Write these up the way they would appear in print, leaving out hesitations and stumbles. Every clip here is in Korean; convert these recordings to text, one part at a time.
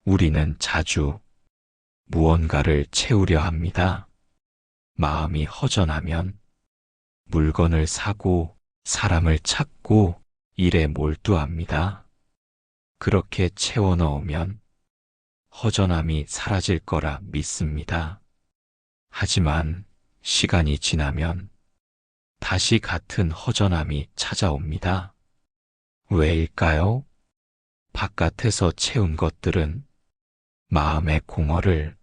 우리는 자주 무언가를 채우려 합니다. 마음이 허전하면 물건을 사고 사람을 찾고 일에 몰두합니다. 그렇게 채워 넣으면 허전함이 사라질 거라 믿습니다. 하지만 시간이 지나면 다시 같은 허전함이 찾아옵니다. 왜일까요? 바깥에서 채운 것들은 마음의 공허를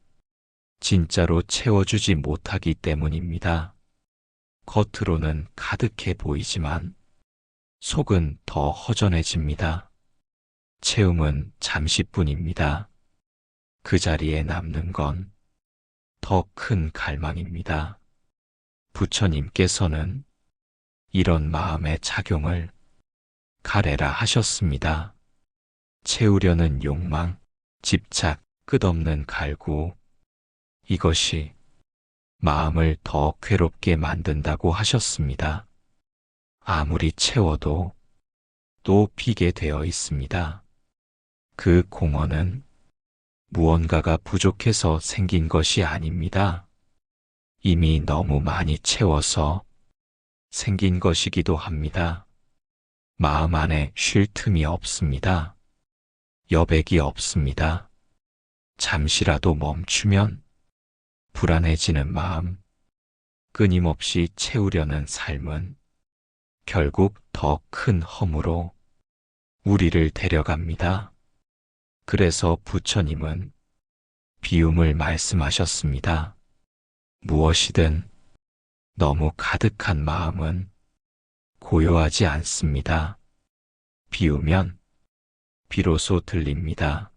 진짜로 채워주지 못하기 때문입니다. 겉으로는 가득해 보이지만 속은 더 허전해집니다. 채움은 잠시뿐입니다. 그 자리에 남는 건 더 큰 갈망입니다. 부처님께서는 이런 마음의 작용을 가래라 하셨습니다. 채우려는 욕망, 집착, 끝없는 갈구, 이것이 마음을 더 괴롭게 만든다고 하셨습니다. 아무리 채워도 또 비게 되어 있습니다. 그 공허는 무언가가 부족해서 생긴 것이 아닙니다. 이미 너무 많이 채워서 생긴 것이기도 합니다. 마음 안에 쉴 틈이 없습니다. 여백이 없습니다. 잠시라도 멈추면 불안해지는 마음, 끊임없이 채우려는 삶은 결국 더 큰 허무로 우리를 데려갑니다. 그래서 부처님은 비움을 말씀하셨습니다. 무엇이든 너무 가득한 마음은 고요하지 않습니다. 비우면 비로소 들립니다.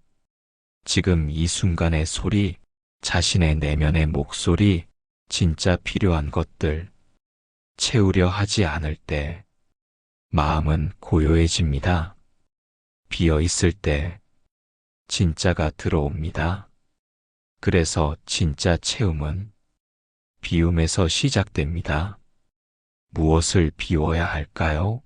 지금 이 순간의 소리, 자신의 내면의 목소리, 진짜 필요한 것들, 채우려 하지 않을 때 마음은 고요해집니다. 비어 있을 때 진짜가 들어옵니다. 그래서 진짜 채움은 비움에서 시작됩니다. 무엇을 비워야 할까요?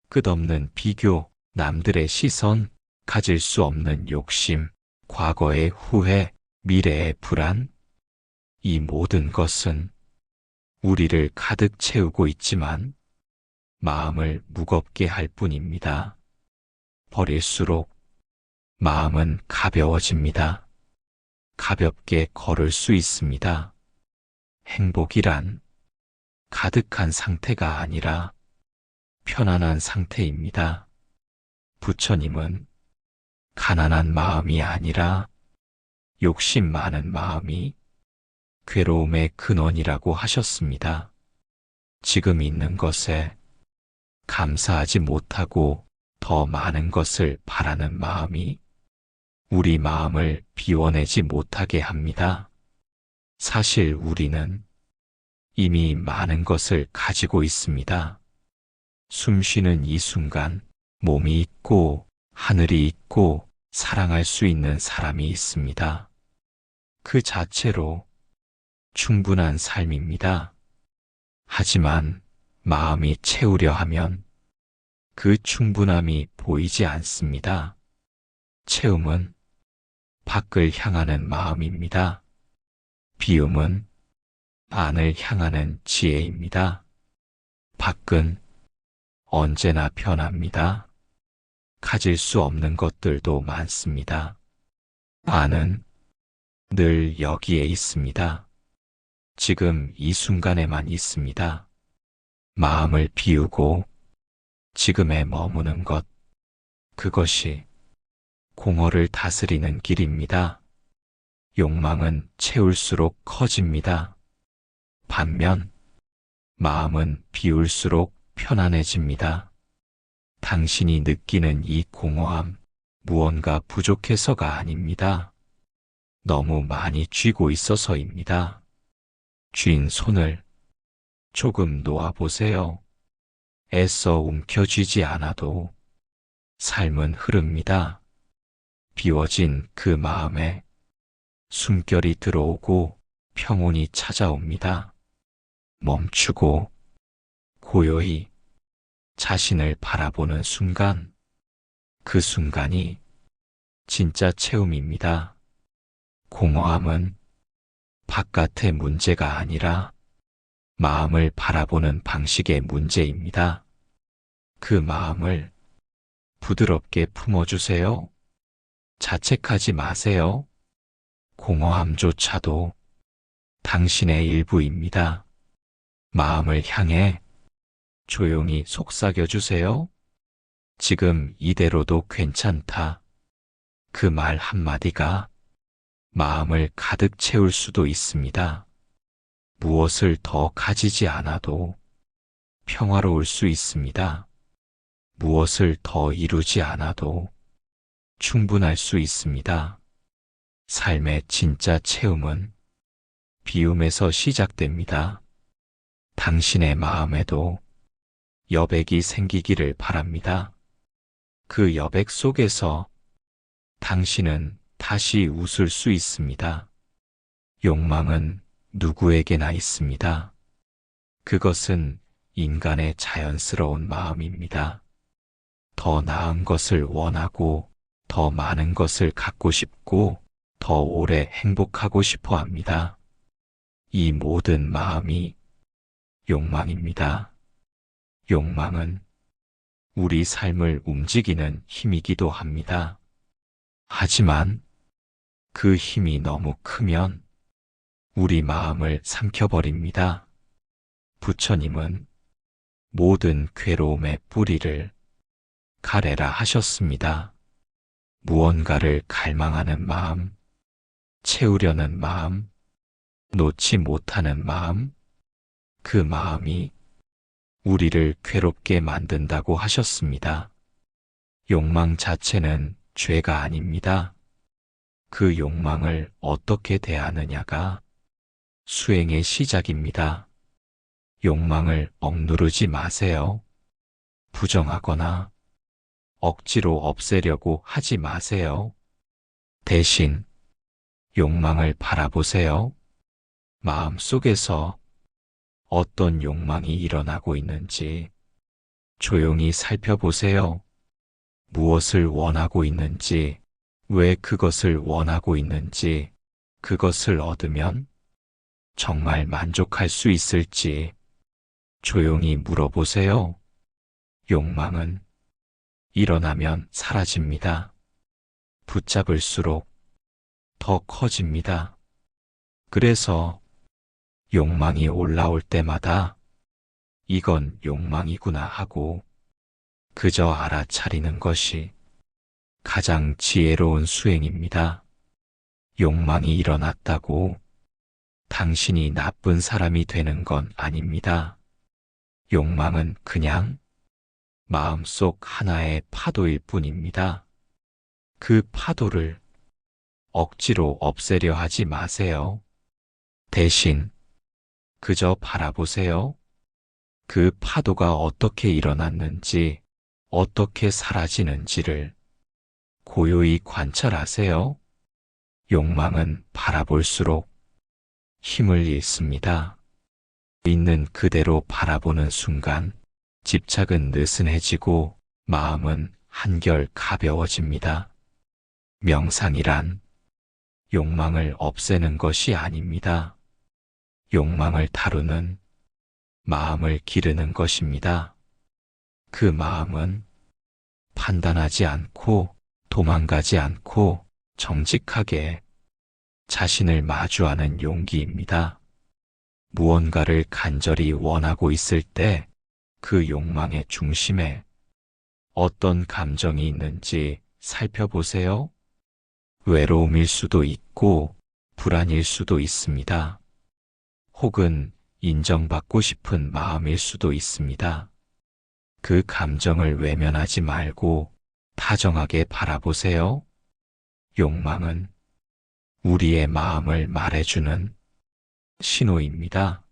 끝없는 비교, 남들의 시선, 가질 수 없는 욕심, 과거의 후회, 미래의 불안. 이 모든 것은 우리를 가득 채우고 있지만 마음을 무겁게 할 뿐입니다. 버릴수록 마음은 가벼워집니다. 가볍게 걸을 수 있습니다. 행복이란 가득한 상태가 아니라 편안한 상태입니다. 부처님은 가난한 마음이 아니라 욕심 많은 마음이 괴로움의 근원이라고 하셨습니다. 지금 있는 것에 감사하지 못하고 더 많은 것을 바라는 마음이 우리 마음을 비워내지 못하게 합니다. 사실 우리는 이미 많은 것을 가지고 있습니다. 숨 쉬는 이 순간 몸이 있고 하늘이 있고 사랑할 수 있는 사람이 있습니다. 그 자체로 충분한 삶입니다. 하지만 마음이 채우려 하면 그 충분함이 보이지 않습니다. 채움은 밖을 향하는 마음입니다. 비움은 안을 향하는 지혜입니다. 밖은 언제나 변합니다. 가질 수 없는 것들도 많습니다. 안은 늘 여기에 있습니다. 지금 이 순간에만 있습니다. 마음을 비우고 지금에 머무는 것, 그것이 공허를 다스리는 길입니다. 욕망은 채울수록 커집니다. 반면 마음은 비울수록 편안해집니다. 당신이 느끼는 이 공허함, 무언가 부족해서가 아닙니다. 너무 많이 쥐고 있어서입니다. 쥔 손을 조금 놓아보세요. 애써 움켜쥐지 않아도 삶은 흐릅니다. 비워진 그 마음에 숨결이 들어오고 평온이 찾아옵니다. 멈추고 고요히 자신을 바라보는 순간, 그 순간이 진짜 체움입니다. 공허함은 바깥의 문제가 아니라 마음을 바라보는 방식의 문제입니다. 그 마음을 부드럽게 품어주세요. 자책하지 마세요. 공허함조차도 당신의 일부입니다. 마음을 향해 조용히 속삭여주세요. 지금 이대로도 괜찮다. 그 말 한마디가 마음을 가득 채울 수도 있습니다. 무엇을 더 가지지 않아도 평화로울 수 있습니다. 무엇을 더 이루지 않아도 충분할 수 있습니다. 삶의 진짜 체험은 비움에서 시작됩니다. 당신의 마음에도 여백이 생기기를 바랍니다. 그 여백 속에서 당신은 다시 웃을 수 있습니다. 욕망은 누구에게나 있습니다. 그것은 인간의 자연스러운 마음입니다. 더 나은 것을 원하고, 더 많은 것을 갖고 싶고, 더 오래 행복하고 싶어 합니다. 이 모든 마음이 욕망입니다. 욕망은 우리 삶을 움직이는 힘이기도 합니다. 하지만 그 힘이 너무 크면 우리 마음을 삼켜버립니다. 부처님은 모든 괴로움의 뿌리를 가래라 하셨습니다. 무언가를 갈망하는 마음, 채우려는 마음, 놓지 못하는 마음, 그 마음이 우리를 괴롭게 만든다고 하셨습니다. 욕망 자체는 죄가 아닙니다. 그 욕망을 어떻게 대하느냐가 수행의 시작입니다. 욕망을 억누르지 마세요. 부정하거나 억지로 없애려고 하지 마세요. 대신 욕망을 바라보세요. 마음속에서 어떤 욕망이 일어나고 있는지 조용히 살펴보세요. 무엇을 원하고 있는지, 왜 그것을 원하고 있는지, 그것을 얻으면 정말 만족할 수 있을지 조용히 물어보세요. 욕망은 일어나면 사라집니다. 붙잡을수록 더 커집니다. 그래서 욕망이 올라올 때마다 이건 욕망이구나 하고 그저 알아차리는 것이 가장 지혜로운 수행입니다. 욕망이 일어났다고 당신이 나쁜 사람이 되는 건 아닙니다. 욕망은 그냥 마음속 하나의 파도일 뿐입니다. 그 파도를 억지로 없애려 하지 마세요. 대신 그저 바라보세요. 그 파도가 어떻게 일어났는지, 어떻게 사라지는지를 고요히 관찰하세요. 욕망은 바라볼수록 힘을 잃습니다. 있는 그대로 바라보는 순간 집착은 느슨해지고 마음은 한결 가벼워집니다. 명상이란 욕망을 없애는 것이 아닙니다. 욕망을 다루는 마음을 기르는 것입니다. 그 마음은 판단하지 않고 도망가지 않고 정직하게 자신을 마주하는 용기입니다. 무언가를 간절히 원하고 있을 때 그 욕망의 중심에 어떤 감정이 있는지 살펴보세요. 외로움일 수도 있고 불안일 수도 있습니다. 혹은 인정받고 싶은 마음일 수도 있습니다. 그 감정을 외면하지 말고 다정하게 바라보세요. 욕망은 우리의 마음을 말해주는 신호입니다.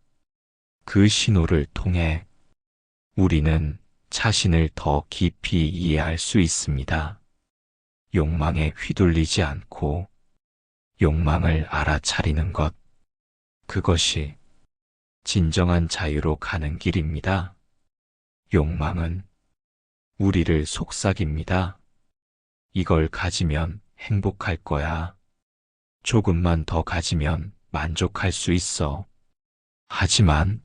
그 신호를 통해 우리는 자신을 더 깊이 이해할 수 있습니다. 욕망에 휘둘리지 않고 욕망을 알아차리는 것, 그것이 진정한 자유로 가는 길입니다. 욕망은 우리를 속삭입니다. 이걸 가지면 행복할 거야. 조금만 더 가지면 만족할 수 있어. 하지만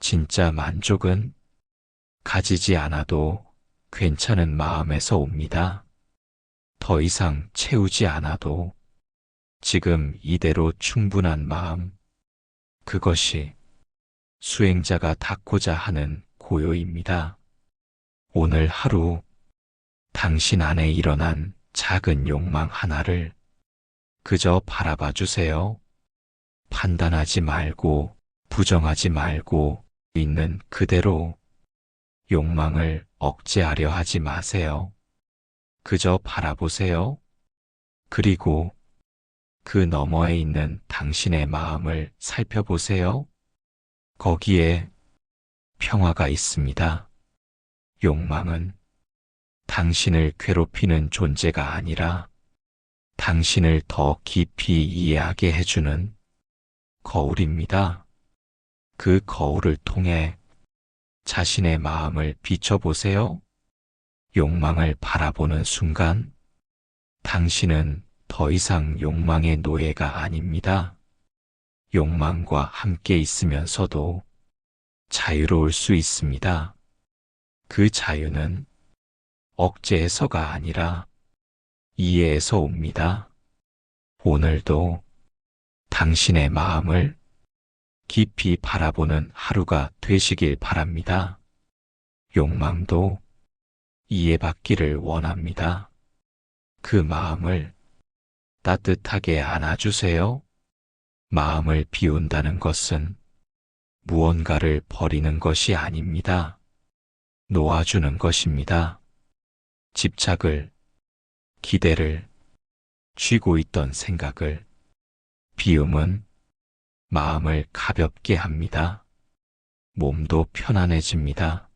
진짜 만족은 가지지 않아도 괜찮은 마음에서 옵니다. 더 이상 채우지 않아도 지금 이대로 충분한 마음, 그것이 수행자가 닿고자 하는 고요입니다. 오늘 하루 당신 안에 일어난 작은 욕망 하나를 그저 바라봐 주세요. 판단하지 말고, 부정하지 말고, 있는 그대로 욕망을 억제하려 하지 마세요. 그저 바라보세요. 그리고 그 너머에 있는 당신의 마음을 살펴보세요. 거기에 평화가 있습니다. 욕망은 당신을 괴롭히는 존재가 아니라 당신을 더 깊이 이해하게 해주는 거울입니다. 그 거울을 통해 자신의 마음을 비춰보세요. 욕망을 바라보는 순간 당신은 더 이상 욕망의 노예가 아닙니다. 욕망과 함께 있으면서도 자유로울 수 있습니다. 그 자유는 억제에서가 아니라 이해에서 옵니다. 오늘도 당신의 마음을 깊이 바라보는 하루가 되시길 바랍니다. 욕망도 이해받기를 원합니다. 그 마음을 따뜻하게 안아주세요. 마음을 비운다는 것은 무언가를 버리는 것이 아닙니다. 놓아주는 것입니다. 집착을, 기대를, 쥐고 있던 생각을, 비움은 마음을 가볍게 합니다. 몸도 편안해집니다.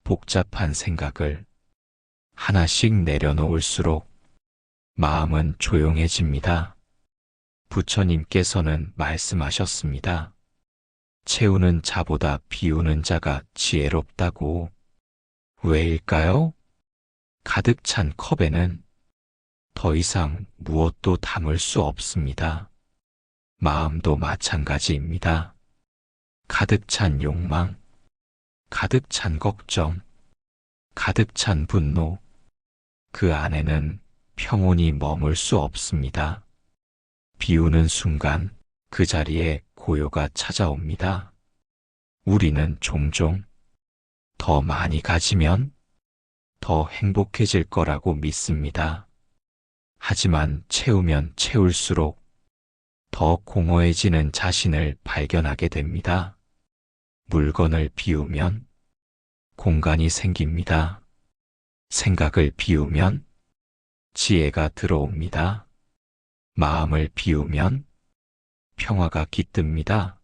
복잡한 생각을 하나씩 내려놓을수록 마음은 조용해집니다. 부처님께서는 말씀하셨습니다. 채우는 자보다 비우는 자가 지혜롭다고. 왜일까요? 가득 찬 컵에는 더 이상 무엇도 담을 수 없습니다. 마음도 마찬가지입니다. 가득 찬 욕망, 가득 찬 걱정, 가득 찬 분노, 그 안에는 평온이 머물 수 없습니다. 비우는 순간 그 자리에 고요가 찾아옵니다. 우리는 종종 더 많이 가지면 더 행복해질 거라고 믿습니다. 하지만 채우면 채울수록 더 공허해지는 자신을 발견하게 됩니다. 물건을 비우면 공간이 생깁니다. 생각을 비우면 지혜가 들어옵니다. 마음을 비우면 평화가 깃듭니다.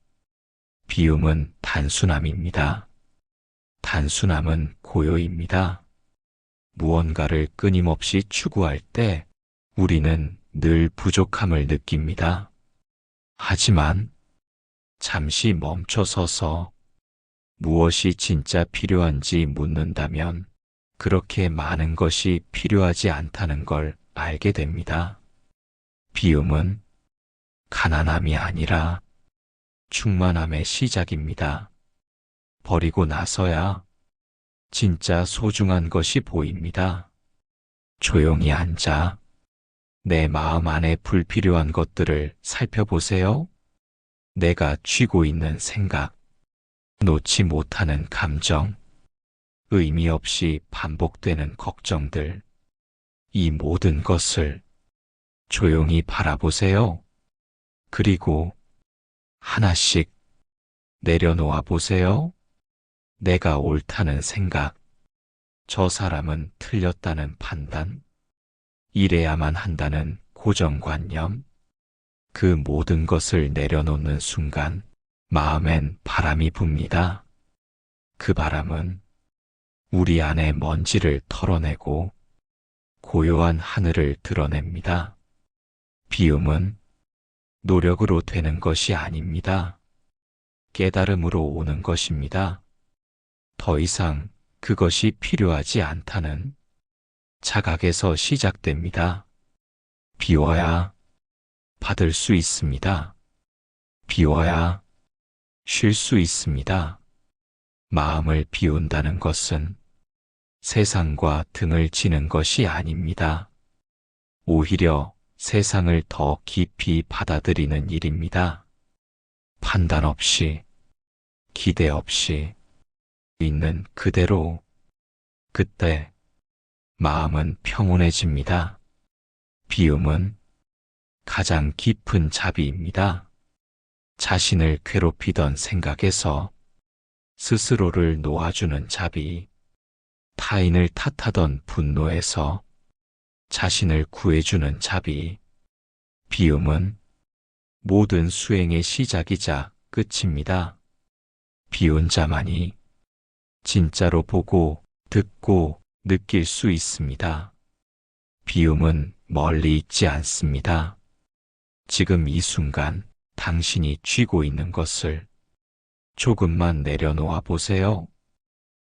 비움은 단순함입니다. 단순함은 고요입니다. 무언가를 끊임없이 추구할 때 우리는 늘 부족함을 느낍니다. 하지만 잠시 멈춰서서 무엇이 진짜 필요한지 묻는다면 그렇게 많은 것이 필요하지 않다는 걸 알게 됩니다. 비움은 가난함이 아니라 충만함의 시작입니다. 버리고 나서야 진짜 소중한 것이 보입니다. 조용히 앉아 내 마음 안에 불필요한 것들을 살펴보세요. 내가 쥐고 있는 생각, 놓지 못하는 감정, 의미 없이 반복되는 걱정들, 이 모든 것을 조용히 바라보세요. 그리고 하나씩 내려놓아 보세요. 내가 옳다는 생각, 저 사람은 틀렸다는 판단, 이래야만 한다는 고정관념, 그 모든 것을 내려놓는 순간 마음엔 바람이 붑니다. 그 바람은 우리 안의 먼지를 털어내고 고요한 하늘을 드러냅니다. 비움은 노력으로 되는 것이 아닙니다. 깨달음으로 오는 것입니다. 더 이상 그것이 필요하지 않다는 자각에서 시작됩니다. 비워야 받을 수 있습니다. 비워야 쉴 수 있습니다. 마음을 비운다는 것은 세상과 등을 지는 것이 아닙니다. 오히려 세상을 더 깊이 받아들이는 일입니다. 판단 없이, 기대 없이, 있는 그대로. 그때 마음은 평온해집니다. 비움은 가장 깊은 자비입니다. 자신을 괴롭히던 생각에서 스스로를 놓아주는 자비, 타인을 탓하던 분노에서 자신을 구해주는 자비, 비움은 모든 수행의 시작이자 끝입니다. 비운 자만이 진짜로 보고, 듣고, 느낄 수 있습니다. 비움은 멀리 있지 않습니다. 지금 이 순간 당신이 쥐고 있는 것을 조금만 내려놓아 보세요.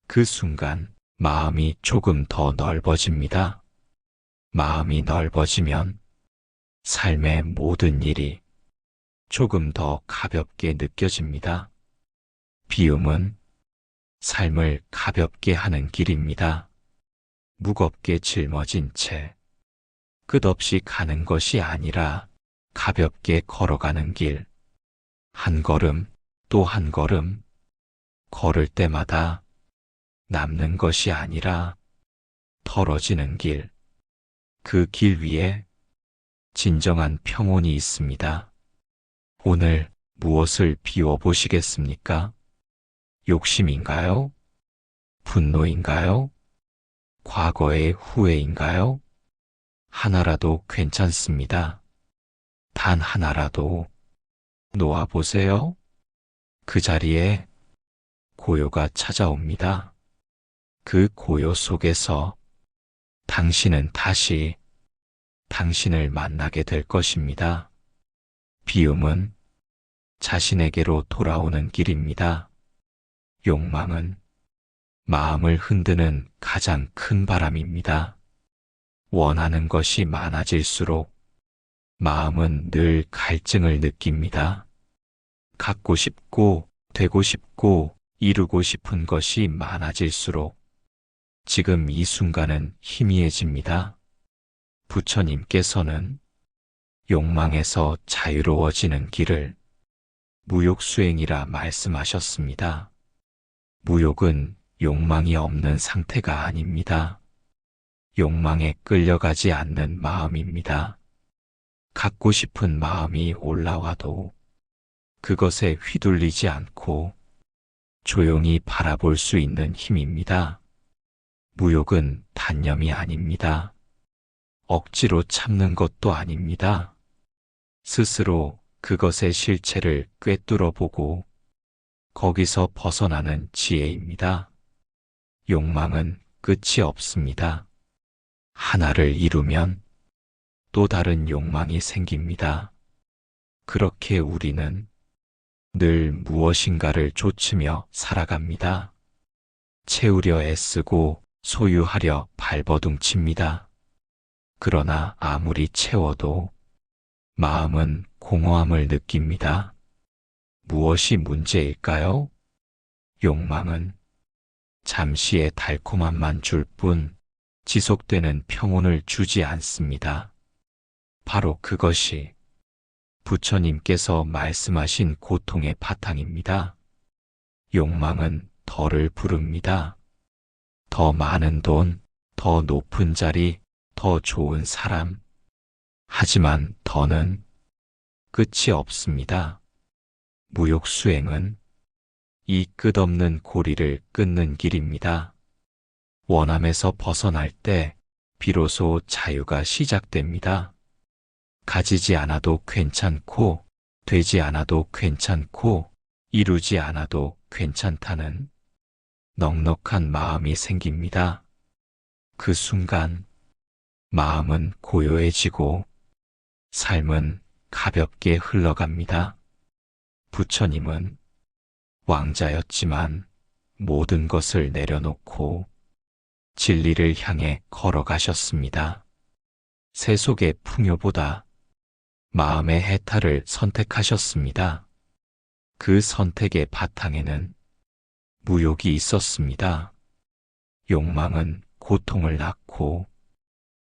그 순간 마음이 조금 더 넓어집니다. 마음이 넓어지면 삶의 모든 일이 조금 더 가볍게 느껴집니다. 비움은 삶을 가볍게 하는 길입니다. 무겁게 짊어진 채 끝없이 가는 것이 아니라 가볍게 걸어가는 길. 한 걸음 또 한 걸음 걸을 때마다 남는 것이 아니라 덜어지는 길. 그 길 위에 진정한 평온이 있습니다. 오늘 무엇을 비워보시겠습니까? 욕심인가요? 분노인가요? 과거의 후회인가요? 하나라도 괜찮습니다. 단 하나라도 놓아보세요. 그 자리에 고요가 찾아옵니다. 그 고요 속에서 당신은 다시 당신을 만나게 될 것입니다. 비움은 자신에게로 돌아오는 길입니다. 욕망은 마음을 흔드는 가장 큰 바람입니다. 원하는 것이 많아질수록 마음은 늘 갈증을 느낍니다. 갖고 싶고, 되고 싶고, 이루고 싶은 것이 많아질수록 지금 이 순간은 희미해집니다. 부처님께서는 욕망에서 자유로워지는 길을 무욕수행이라 말씀하셨습니다. 무욕은 욕망이 없는 상태가 아닙니다. 욕망에 끌려가지 않는 마음입니다. 갖고 싶은 마음이 올라와도 그것에 휘둘리지 않고 조용히 바라볼 수 있는 힘입니다. 무욕은 단념이 아닙니다. 억지로 참는 것도 아닙니다. 스스로 그것의 실체를 꿰뚫어 보고 거기서 벗어나는 지혜입니다. 욕망은 끝이 없습니다. 하나를 이루면 또 다른 욕망이 생깁니다. 그렇게 우리는 늘 무엇인가를 좇으며 살아갑니다. 채우려 애쓰고 소유하려 발버둥칩니다. 그러나 아무리 채워도 마음은 공허함을 느낍니다. 무엇이 문제일까요? 욕망은 잠시의 달콤함만 줄 뿐 지속되는 평온을 주지 않습니다. 바로 그것이 부처님께서 말씀하신 고통의 바탕입니다. 욕망은 덜을 부릅니다. 더 많은 돈, 더 높은 자리, 더 좋은 사람. 하지만 더는 끝이 없습니다. 무욕수행은 이 끝없는 고리를 끊는 길입니다. 원함에서 벗어날 때 비로소 자유가 시작됩니다. 가지지 않아도 괜찮고, 되지 않아도 괜찮고, 이루지 않아도 괜찮다는 넉넉한 마음이 생깁니다. 그 순간 마음은 고요해지고 삶은 가볍게 흘러갑니다. 부처님은 왕자였지만 모든 것을 내려놓고 진리를 향해 걸어가셨습니다. 세속의 풍요보다 마음의 해탈을 선택하셨습니다. 그 선택의 바탕에는 무욕이 있었습니다. 욕망은 고통을 낳고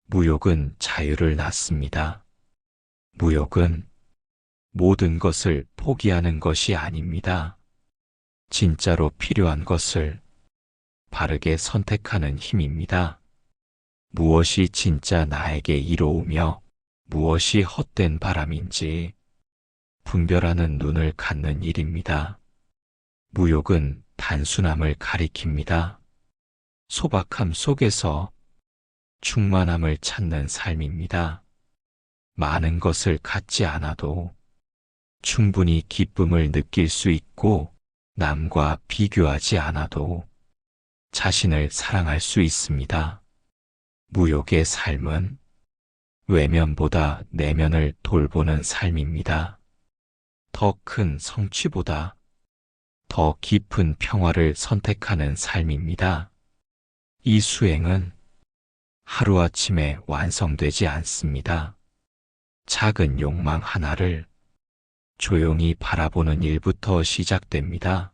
무욕은 자유를 낳습니다. 무욕은 모든 것을 포기하는 것이 아닙니다. 진짜로 필요한 것을 바르게 선택하는 힘입니다. 무엇이 진짜 나에게 이로우며 무엇이 헛된 바람인지 분별하는 눈을 갖는 일입니다. 무욕은 단순함을 가리킵니다. 소박함 속에서 충만함을 찾는 삶입니다. 많은 것을 갖지 않아도 충분히 기쁨을 느낄 수 있고 남과 비교하지 않아도 자신을 사랑할 수 있습니다. 무욕의 삶은 외면보다 내면을 돌보는 삶입니다. 더 큰 성취보다 더 깊은 평화를 선택하는 삶입니다. 이 수행은 하루아침에 완성되지 않습니다. 작은 욕망 하나를 조용히 바라보는 일부터 시작됩니다.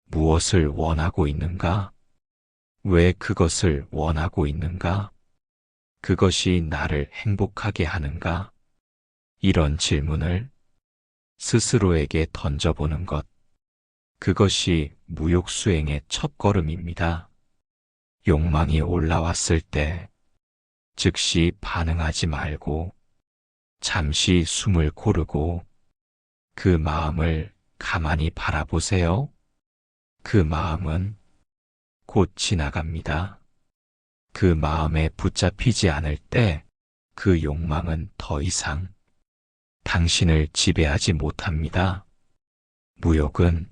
무엇을 원하고 있는가? 왜 그것을 원하고 있는가? 그것이 나를 행복하게 하는가? 이런 질문을 스스로에게 던져보는 것. 그것이 무욕수행의 첫걸음입니다. 욕망이 올라왔을 때 즉시 반응하지 말고 잠시 숨을 고르고 그 마음을 가만히 바라보세요. 그 마음은 곧 지나갑니다. 그 마음에 붙잡히지 않을 때 그 욕망은 더 이상 당신을 지배하지 못합니다. 무욕은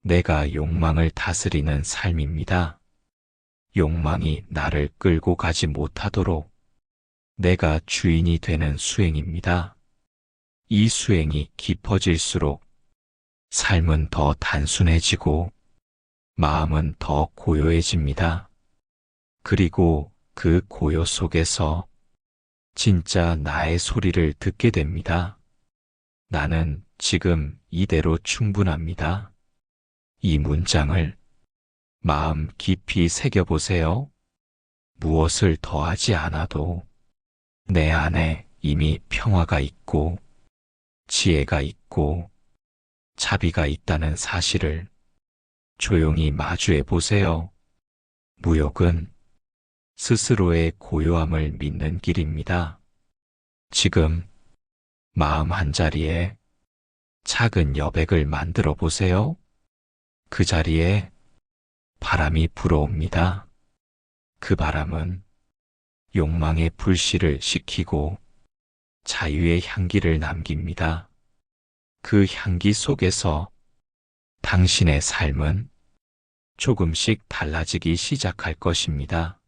내가 욕망을 다스리는 삶입니다. 욕망이 나를 끌고 가지 못하도록 내가 주인이 되는 수행입니다. 이 수행이 깊어질수록 삶은 더 단순해지고 마음은 더 고요해집니다. 그리고 그 고요 속에서 진짜 나의 소리를 듣게 됩니다. 나는 지금 이대로 충분합니다. 이 문장을 마음 깊이 새겨보세요. 무엇을 더하지 않아도 내 안에 이미 평화가 있고 지혜가 있고 자비가 있다는 사실을 조용히 마주해 보세요. 무욕은 스스로의 고요함을 믿는 길입니다. 지금 마음 한자리에 작은 여백을 만들어 보세요. 그 자리에 바람이 불어옵니다. 그 바람은 욕망의 불씨를 식히고 자유의 향기를 남깁니다. 그 향기 속에서 당신의 삶은 조금씩 달라지기 시작할 것입니다.